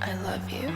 I love you.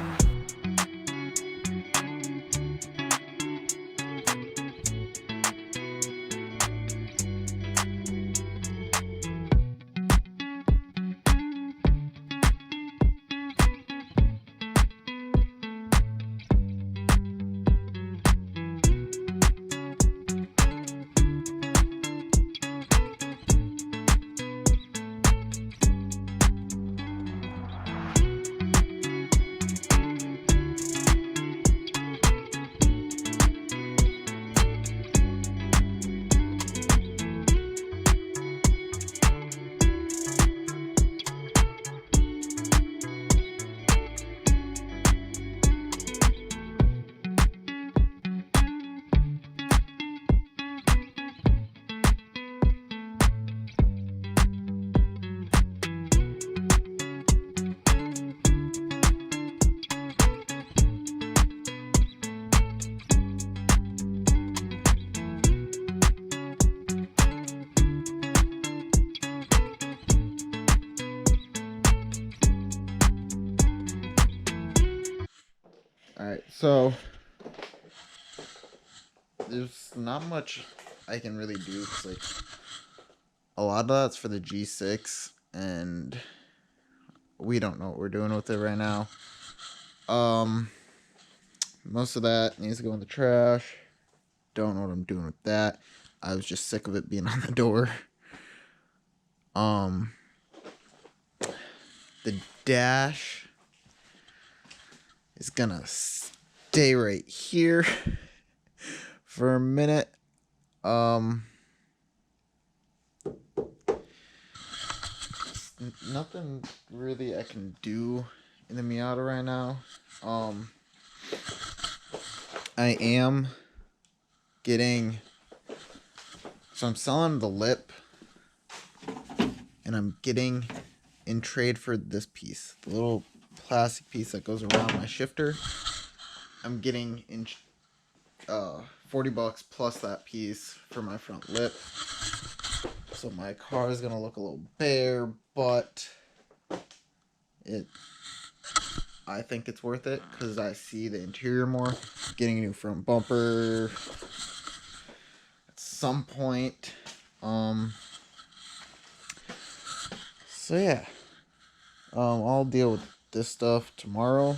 Alright, so there's not much I can really do because, like, a lot of that's for the G6, and we don't know what we're doing with it right now. Most of that needs to go in the trash. Don't know what I'm doing with that. I was just sick of it being on the door. The dash is gonna stay right here for a minute. Nothing really I can do in the Miata right now. I am getting, so I'm selling the lip, and I'm getting in trade for this piece, the little plastic piece that goes around my shifter. I'm getting in $40 plus that piece for my front lip. So my car is gonna look a little bare, but I think it's worth it because I see the interior more. Getting a new front bumper at some point. So yeah, I'll deal with this stuff tomorrow.